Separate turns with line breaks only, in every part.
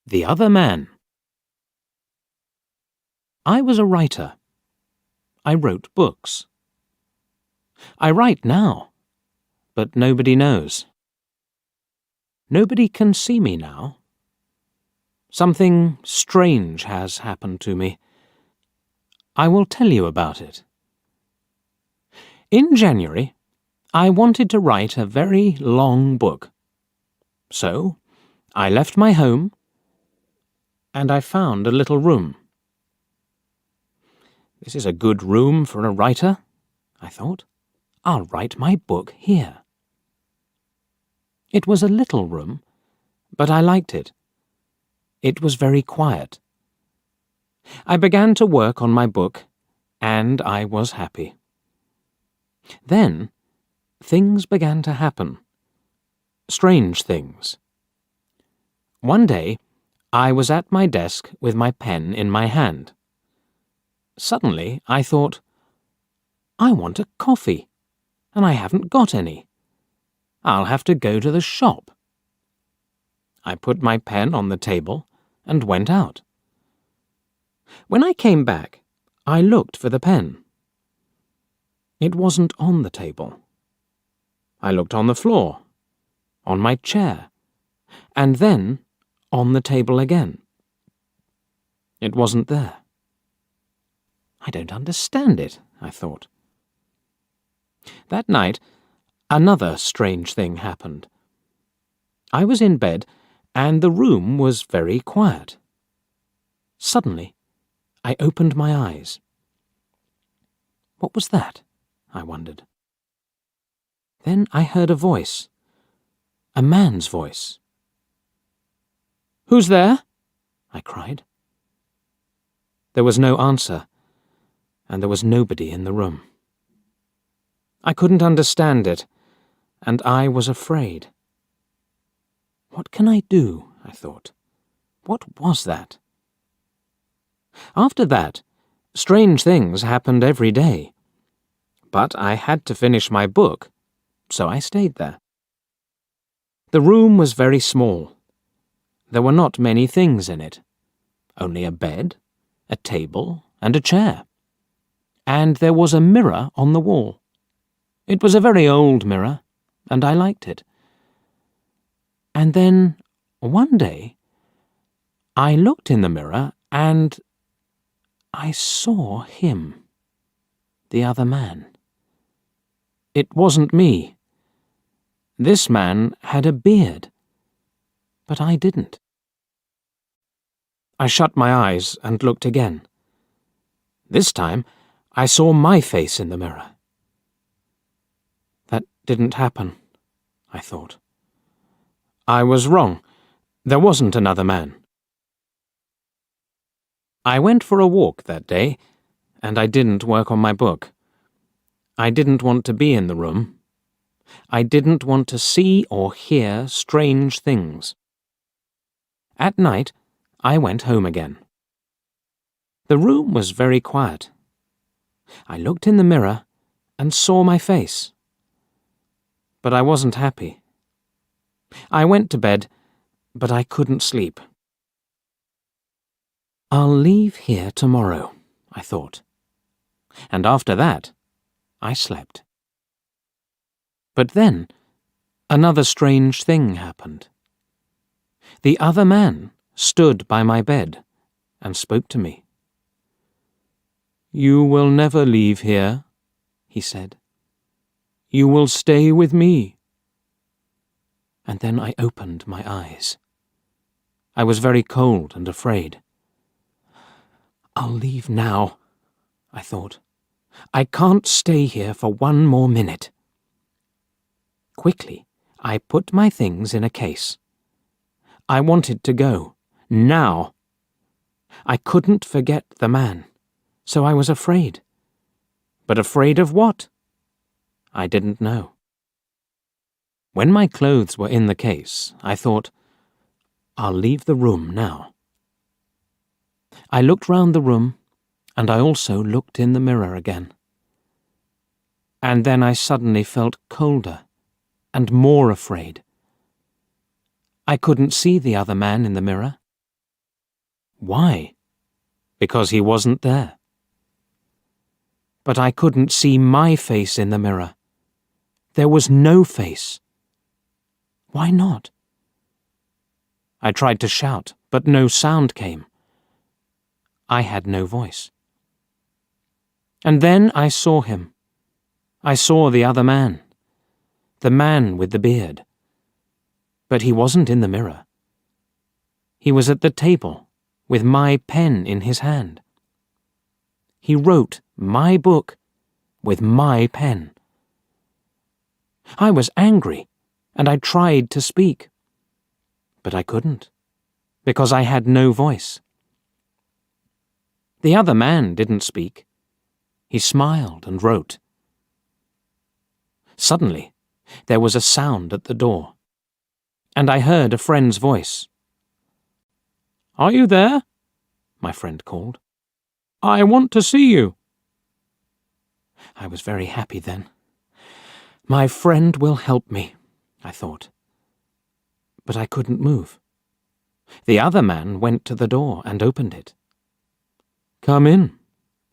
The other man. I was a writer. I wrote books. I write now, but nobody knows. Nobody can see me now. Something strange has happened to me. I will tell you about it. In January, I wanted to write a very long book. So, I left my home and I found a little room. This is a good room for a writer, I thought. I'll write my book here. It was a little room, but I liked it. It was very quiet. I began to work on my book, and I was happy. Then, things began to happen. Strange things. One day, I was at my desk with my pen in my hand. Suddenly, I thought, I want a coffee, and I haven't got any. I'll have to go to the shop. I put my pen on the table and went out. When I came back, I looked for the pen. It wasn't on the table. I looked on the floor, on my chair, and then on the table again. It wasn't there. I don't understand it, I thought. That night, another strange thing happened. I was in bed, and the room was very quiet. Suddenly, I opened my eyes. What was that? I wondered. Then I heard a voice, a man's voice. "Who's there?" I cried. There was no answer, and there was nobody in the room. I couldn't understand it, and I was afraid. What can I do? I thought. What was that? After that, strange things happened every day. But I had to finish my book, so I stayed there. The room was very small. There were not many things in it. Only a bed, a table, and a chair. And there was a mirror on the wall. It was a very old mirror, and I liked it. And then, one day, I looked in the mirror and I saw him, the other man. It wasn't me. This man had a beard, but I didn't. I shut my eyes and looked again. This time, I saw my face in the mirror. That didn't happen, I thought. I was wrong. There wasn't another man. I went for a walk that day, and I didn't work on my book. I didn't want to be in the room. I didn't want to see or hear strange things. At night, I went home again. The room was very quiet. I looked in the mirror and saw my face. But I wasn't happy. I went to bed, but I couldn't sleep. I'll leave here tomorrow, I thought. And after that, I slept. But then, another strange thing happened. The other man stood by my bed and spoke to me. "You will never leave here," he said. "You will stay with me." And then I opened my eyes. I was very cold and afraid. I'll leave now, I thought. I can't stay here for one more minute. Quickly, I put my things in a case. I wanted to go, now. I couldn't forget the man, so I was afraid. But afraid of what? I didn't know. When my clothes were in the case, I thought, I'll leave the room now. I looked round the room, and I also looked in the mirror again. And then I suddenly felt colder and more afraid. I couldn't see the other man in the mirror. Why? Because he wasn't there. But I couldn't see my face in the mirror. There was no face. Why not? I tried to shout, but no sound came. I had no voice. And then I saw him. I saw the other man, the man with the beard. But he wasn't in the mirror. He was at the table, with my pen in his hand. He wrote my book with my pen. I was angry, and I tried to speak. But I couldn't, because I had no voice. The other man didn't speak. He smiled and wrote. Suddenly, there was a sound at the door, and I heard a friend's voice. "Are you there?" my friend called. "I want to see you." I was very happy then. My friend will help me, I thought. But I couldn't move. The other man went to the door and opened it. "Come in,"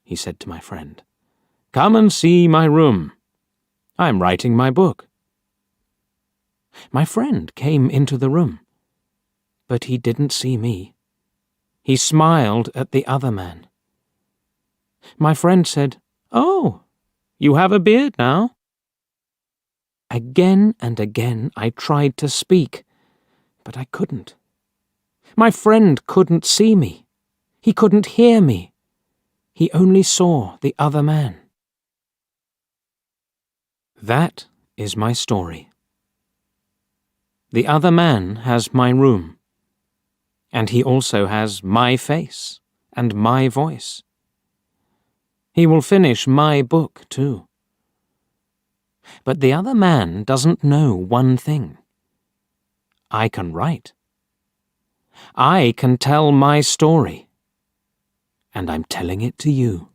he said to my friend. "Come and see my room. I'm writing my book." My friend came into the room, but he didn't see me. He smiled at the other man. My friend said, "Oh, you have a beard now?" Again and again I tried to speak, but I couldn't. My friend couldn't see me. He couldn't hear me. He only saw the other man. That is my story. The other man has my room, and he also has my face and my voice. He will finish my book too. But the other man doesn't know one thing. I can write. I can tell my story, and I'm telling it to you.